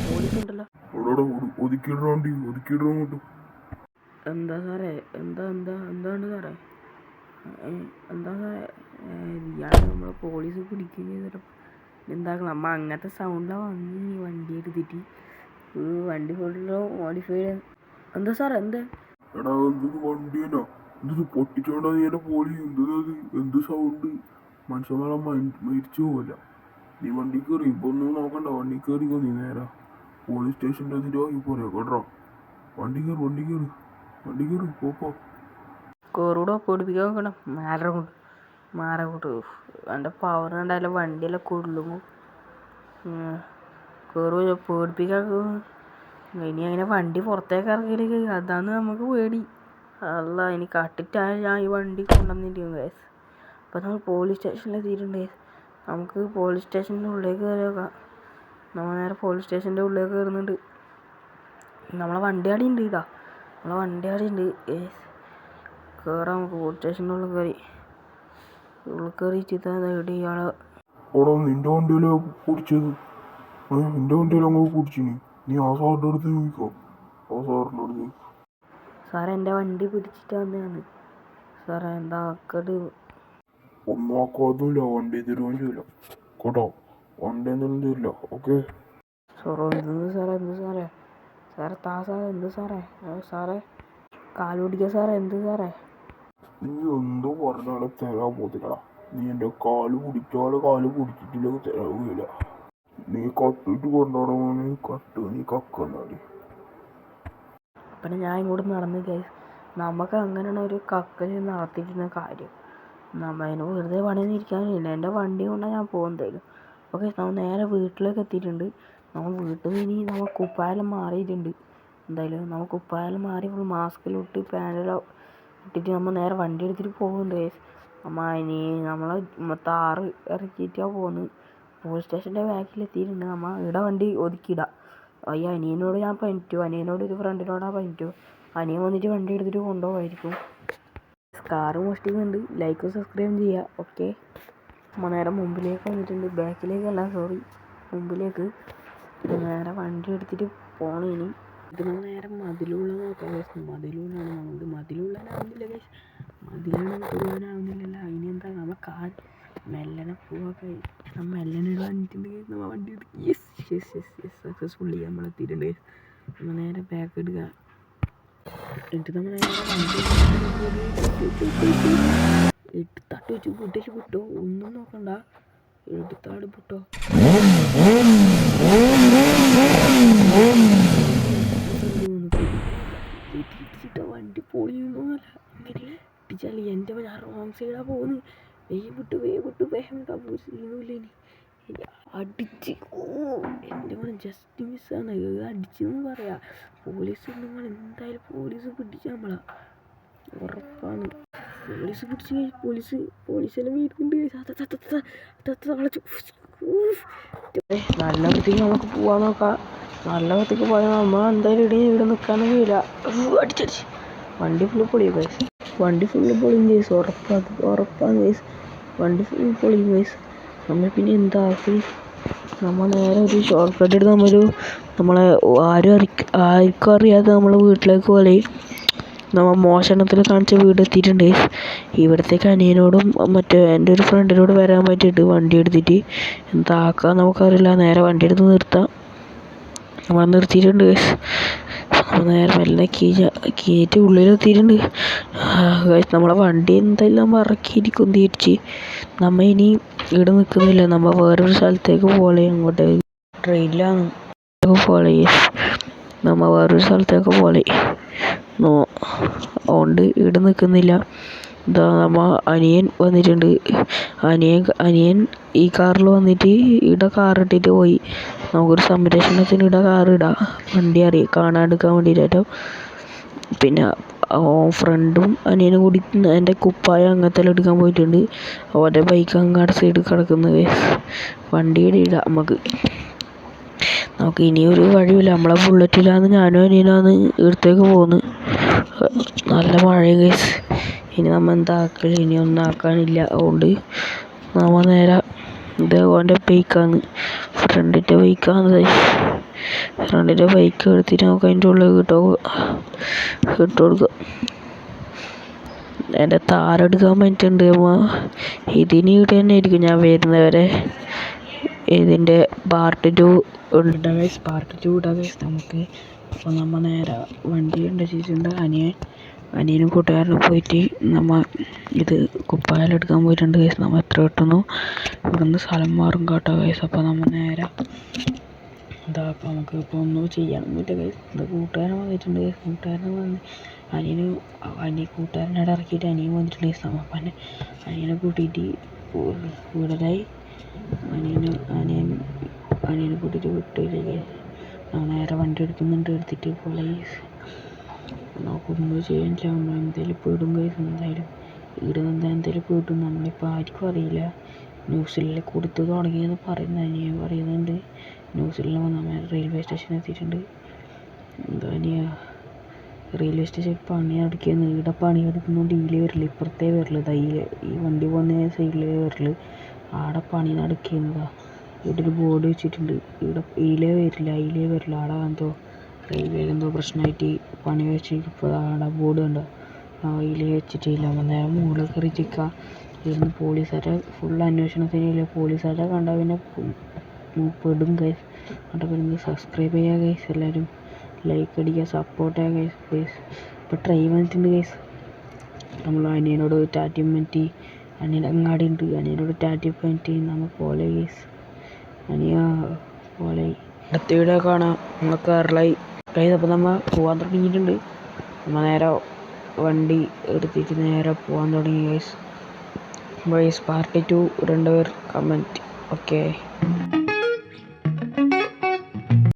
പോലീസുണ്ടല്ലോ. എന്താ സാറേ? എന്താണ് സാറേ? എന്താ സാറേ? ഇയാൾ നമ്മളെ പോലീസ് പിടിക്കുകയും ചെയ്തിട്ട് എന്താക്കണം? നമ്മ അങ്ങനത്തെ സൗണ്ടാണ് വന്ന് വണ്ടി എടുത്തിട്ട് വണ്ടി ഫുള്ള് മോഡിഫൈഡ്. എന്താ സാറേ? എന്താ എന്ത് സൗണ്ട്? മനുഷ്യന്മാരെ മരിച്ചു പോവില്ല. നീ വണ്ടി കയറി ഇപ്പൊ ഒന്നും നോക്കണ്ട. വണ്ടി കയറിക്കോ. നീ നേരെ പോലീസ് സ്റ്റേഷൻ്റെ അതിൻ്റെ വാങ്ങി പോരാ കേട്ടോ. വണ്ടി കയറി പോപ്പോ. കോറൂടെ പൊടിപ്പിക്കാൻ നോക്കണം. മാറ എൻ്റെ പവർ കണ്ടാലും വണ്ടിയെല്ലാം കൊള്ളുമോ? കയറി പേടിപ്പിക്കാൻ. ഇനി അങ്ങനെ വണ്ടി പുറത്തേക്ക് ഇറങ്ങിയില്ലെങ്കിൽ അതാണ് നമുക്ക് പേടി. അല്ല ഇനി കട്ടിട്ടാണ് ഞാൻ ഈ വണ്ടി കൊണ്ടുവന്നിരിക്കും ഗൈസ്. അപ്പോൾ നമ്മൾ പോലീസ് സ്റ്റേഷനിലെത്തിയിട്ടുണ്ട്. നമുക്ക് പോലീസ് സ്റ്റേഷൻ്റെ ഉള്ളിലേക്ക് കയറിയേക്കാം. നമ്മൾ നേരെ പോലീസ് സ്റ്റേഷൻ്റെ ഉള്ളിലേക്ക് കയറുന്നുണ്ട്. നമ്മളെ വണ്ടി ആടി ഉണ്ട് കേട്ടോ. ഗൈസ് കയറാം. നമുക്ക് പോലീസ് സ്റ്റേഷൻ്റെ ഉള്ളിൽ കയറിയിട്ട് എവിടെ ഇയാളെ നിന്റെ വണ്ടിയിലോ കുടിച്ചത്? നിന്റെ വണ്ടിയിലോ അങ്ങ് കുടിച്ചിനി? നീ ആ സാറിൻ്റെ അടുത്ത് ചോദിക്കോ. സാറേ എൻ്റെ വണ്ടി പിടിച്ചിട്ട് വന്നതാണ് സാറേ. എന്താ ആക്കട്? ഒന്നും ആക്കാതുമില്ല. വണ്ടി തരുവാൻ ചെയ്യില്ല കേട്ടോ. വണ്ടി എന്തെങ്കിലും തരില്ല. ഓക്കെ എന്ത് സാറേ? സാറേ കാല് പിടിക്കുക സാറേ. എന്ത് സാറേ? നീ എന്തോ പറഞ്ഞാലും തരാൻ പോത്തില്ലടാ. നീ എൻ്റെ കാല് പിടിച്ചിട്ടില്ലെങ്കിൽ തരാവുകയില്ല. നീ കട്ടിട്ട് കൊണ്ടാടോ. നീ കക്കന്നാടി. അപ്പം ഞാൻ ഇങ്ങോട്ട് നടന്നു ഗൈസ്. നമുക്ക് അങ്ങനെയാണ് ഒരു കക്കൽ നടത്തിയിരുന്ന കാര്യം. അതിന് വെറുതെ പണിയൊന്നും ഇരിക്കാനില്ല. എൻ്റെ വണ്ടി കൊണ്ടാണ് ഞാൻ പോകുന്നതായാലും. ഓക്കെ നമ്മൾ നേരെ വീട്ടിലേക്ക് എത്തിയിട്ടുണ്ട്. നമ്മൾ വീട്ടിൽ നിന്ന് ഇനി നമ്മൾ കുപ്പായെല്ലാം മാറിയിട്ടുണ്ട്. എന്തായാലും നമ്മൾ കുപ്പായെല്ലാം മാറി ഫുൾ മാസ്കിലിട്ട് പാനെല്ലാം ഇട്ടിട്ട് നമ്മൾ നേരെ വണ്ടി എടുത്തിട്ട് പോകുന്നുണ്ട് ഗൈസ്. നമ്മളെ താറ് ഇറക്കിയിട്ടാണ് പോകുന്നത്. പോലീസ് സ്റ്റേഷൻ്റെ ബാക്കിലെത്തിയിട്ടുണ്ട്. നമ്മൾ ഇവിടെ വണ്ടി ഒതുക്കിയിടാം. ഈ അനിയനോട് ഞാൻ അനിയനോട് ഒരു ഫ്രണ്ടിനോടാണ് അനിയൻ വന്നിട്ട് വണ്ടി എടുത്തിട്ട് കൊണ്ടുപോകാമായിരിക്കും. കാറ് മോഷ്ടിക്കുന്നുണ്ട്. ലൈക്കും സബ്സ്ക്രൈബും ചെയ്യുക. ഓക്കെ നമ്മൾ നേരെ മുമ്പിലേക്ക് വന്നിട്ടുണ്ട്. ബാക്കിലേക്കല്ല മുമ്പിലേക്ക് നേരെ വണ്ടി എടുത്തിട്ട് പോകണം. ഇനി ഇത് നേരെ മതിലുള്ള നോക്കാം. മതിലുള്ളാണ് നമുക്ക്. മതിലുള്ളാനാവുന്നില്ല ഗൈസ്. മതിലുള്ളാനാവുന്നില്ലല്ലോ. അതിനെന്താ നമ്മൾ മെല്ലനെ പോവാക്കെ. നമ്മൾ മെല്ലനെ വന്നിട്ടുണ്ട്. നമ്മൾ വണ്ടി യെസ് സക്സസ്ഫുള്ളി നമ്മളെത്തിയിട്ടുണ്ട്. നമ്മൾ നേരെ ബാക്ക് എടുക്കുക. എന്നിട്ട് നമ്മൾ നേരെ വണ്ടി തട്ട് വെച്ച് വിട്ടോ. ഒന്നും നോക്കണ്ട. എടുത്താട് വിട്ടോ. വണ്ടി പൊളിയൊന്നുമല്ല. ഇങ്ങനെ ഇട്ടിച്ചാൽ എൻ്റെ റോങ് സൈഡാണ് പോകുന്നത്. വേഗം സീനുമില്ല. ഇനി അടിച്ച് എൻ്റെ മോനെ ജസ്റ്റ് മിസ്സാണ്. അടിച്ചെന്ന് പറയാം. പോലീസ് നിങ്ങൾ എന്തായാലും പോലീസ് പിടിച്ച നമ്മളാ ഉറപ്പാണ്. പോലീസെല്ലാം വീടുന്നുണ്ട്. നല്ല വൃത്തിക്ക് നമുക്ക് പോകാൻ നോക്കാം. നല്ല വൃത്തിക്ക് പോയാൽ നമ്മൾ എന്തായാലും ഇവിടെ നിൽക്കാനൊന്നും ഇല്ല. അടിച്ചടിച്ച് വണ്ടി ഫുള്ള് പൊളിയും ഗൈസ്. ഉറപ്പാണ് ഗൈസ്. വണ്ടി ഫുള്ള് പൊളിയും ഗൈസ്. നമ്മൾ പിന്നെ എന്താക്കി നമ്മൾ നേരെ ഒരു ഷോർട്ട് കട്ട് എടുത്ത് നമ്മളെ ആർക്കും അറിയാതെ നമ്മളെ വീട്ടിലേക്ക് പോലെ നമ്മൾ മോഷണത്തിൽ കാണിച്ച വീട് എത്തിയിട്ടുണ്ട്. ഇവിടത്തേക്ക് അനിയനോടും എൻ്റെ ഒരു ഫ്രണ്ടിനോട് വരാൻ പറ്റിയിട്ട് വണ്ടി എടുത്തിട്ട് എന്താക്കാൻ നമുക്കറിയില്ല. നേരെ വണ്ടി എടുത്ത് നിർത്താം. നമ്മൾ നിർത്തിയിട്ടുണ്ട്. നമ്മൾ നേരെ മെല്ലെ കീറ്റ് ഉള്ളിലെത്തിയിട്ടുണ്ട്. നമ്മളെ വണ്ടി എന്തെല്ലാം ഇറക്കിയിരിക്കും തിരിച്ച്. നമ്മൾ ഇനി ഇവിടെ നിൽക്കുന്നില്ല. നമ്മൾ വേറൊരു സ്ഥലത്തേക്ക് പോലെ അങ്ങോട്ട് ട്രെയിനിലാണ് പോലെ. നമ്മൾ വേറൊരു സ്ഥലത്തേക്ക് പോലെ അതുകൊണ്ട് ഇവിടെ നിൽക്കുന്നില്ല. ഇതാ നമ്മ അനിയൻ വന്നിട്ടുണ്ട്. അനിയൻ ഈ കാറിൽ വന്നിട്ട് ഇവിടെ കാറിട്ടിട്ട് പോയി. നമുക്കൊരു സംരക്ഷണത്തിന് ഇവിടെ കാറിടാം. വണ്ടി കാണാണ്ടിരിക്കാൻ വേണ്ടിയിട്ടോ. പിന്നെ ഫ്രണ്ടും അനിയനും കൂടി എൻ്റെ കുപ്പായ അങ്ങനത്തെ എല്ലാം എടുക്കാൻ പോയിട്ടുണ്ട്. അവൻ്റെ ബൈക്ക് അങ്ങാട് സൈഡ് കിടക്കുന്നത്. വണ്ടിയുടെ ഇടാം നമുക്ക് ഇനിയൊരു വഴിയില്ല. നമ്മളെ ബുള്ളറ്റിലാണ് ഞാനും അനിയനാണ് ഇവിടത്തേക്ക് പോകുന്നത്. നല്ല മഴയും ഗൈസ്. ഇനി നമ്മൾ എന്താക്കല്? ഇനി ഒന്നും ആക്കാനില്ല. അതുകൊണ്ട് നമ്മൾ നേരെ ഇത് ഓൻ്റെ ബൈക്കാണ്, ഫ്രണ്ടിൻ്റെ ബൈക്കാണ്. ഫ്രണ്ടിൻ്റെ ബൈക്ക് എടുത്തിട്ട് നമുക്ക് അതിൻ്റെ ഉള്ളിൽ ഇട്ട് കൊടുക്കുക. എൻ്റെ താരെടുക്കാൻ പറ്റുന്നുണ്ട്. ഇതിന് ഇവിടെ തന്നെ ആയിരിക്കും ഞാൻ വരുന്നവരെ. ഇതിൻ്റെ പാർട്ട് 2 ഉണ്ട് ഗൈസ്, പാർട്ട് 2 ഇടാം ഗൈസ് നമുക്ക്. അപ്പോൾ നമ്മൾ നേരെ വണ്ടി ഉണ്ടാക്കിയിട്ടുണ്ട്. അനിയനും കൂട്ടുകാരനും പോയിട്ട് നമ്മൾ ഇത് കുപ്പായെടുക്കാൻ പോയിട്ടുണ്ട് ഗൈസ്. നമ്മൾ എത്ര കിട്ടുന്നു ഇവിടുന്ന് സ്ഥലം മാറും കേട്ടോ ഗൈസ്. അപ്പോൾ നമ്മൾ നേരെ എന്താ അപ്പോൾ നമുക്ക് ഇപ്പോൾ ഒന്നും ചെയ്യാനൊന്നുമില്ല ഗൈസ്. ഇത് കൂട്ടുകാരൻ വന്നിട്ടുണ്ട് ഗൈസ്. കൂട്ടുകാരൻ വന്ന് കൂട്ടുകാരനോട് ഇറക്കിയിട്ട് അനിയൻ വന്നിട്ടുണ്ട് ഗൈസ്. അപ്പം അനിയനെ കൂട്ടിയിട്ട് കൂടുതലായി അനിയനെ കൂട്ടിയിട്ട് വിട്ടില്ലേ. നമ്മൾ നേരെ വണ്ടി എടുത്തിട്ട് പോലെ നമുക്കൊന്നും ചെയ്യാനില്ല. നമ്മൾ എന്തായാലും പെടും ഗൈസ്. എന്തായാലും എന്തായാലും പെടും. നമ്മളിപ്പോൾ ആർക്കും അറിയില്ല. ന്യൂസിലെല്ലാം കൊടുത്ത് തുടങ്ങിയെന്ന് പറയുന്നത് അനിയൻ പറയുന്നുണ്ട്. ന്യൂസിലെല്ലാം നമ്മൾ റെയിൽവേ സ്റ്റേഷൻ എത്തിയിട്ടുണ്ട്. എന്താ റെയിൽവേ സ്റ്റേഷൻ പണി നടക്കുകയെന്ന്. ഇവിടെ പണി നടക്കുന്നുണ്ട്. ഇതിലേ വരില്ല, ഇപ്പുറത്തേ വരില്ല. ഈ വണ്ടി പോകുന്ന സൈഡിലേ വരില്ല. ആടെ പണി നടക്കുന്നതാ. ഇവിടെ ഒരു ബോർഡ് വെച്ചിട്ടുണ്ട്. ഇതിലേ വരില്ല. ആടെ എന്തോ റെയിൽവേയിൽ എന്തോ പ്രശ്നമായിട്ട് പണി വെച്ചിപ്പോൾ ആടെ ബോർഡ് കണ്ടോ, അതിൽ വെച്ചിട്ടില്ല. നേരം മുകളിൽ കയറി ചിക്കുക. ഇരുന്ന് പോലീസുകാരെ ഫുൾ അന്വേഷണത്തിനില്ല. പോലീസുകാരെ കണ്ടാൽ പിന്നെ പെടും ഗൈസ്. അവിടെ പിന്നെ സബ്സ്ക്രൈബ് ചെയ്യുക ഗൈസ്. എല്ലാവരും ലൈക്ക് അടിക്കുക, സപ്പോർട്ട് ചെയ്യുക ഗൈസ് പ്ലീസ്. ഇപ്പോൾ ട്രെയിൻ വന്നിട്ടുണ്ട് ഗൈസ്. നമ്മൾ അനിയനോട് ടാറ്റയും പറ്റി, അനിയൻ അങ്ങാടി ഉണ്ട്, അനിയനോട് ടാറ്റയും പറ്റി നമ്മൾ പോലെ ഗൈസ്. അനിയ പോലെ അടുത്ത വീഡിയോ കാണാം. നമ്മൾ കേരളായി ഗൈസ്. അപ്പോൾ നമ്മൾ പോകാൻ തുടങ്ങിയിട്ടുണ്ട്. നമ്മൾ നേരെ വണ്ടി എടുത്തിട്ട് നേരെ പോകാൻ തുടങ്ങി ഗൈസ്. പാർട്ട് 2 ഇടേണ്ടവർ കമൻറ്റ്. ഓക്കെ.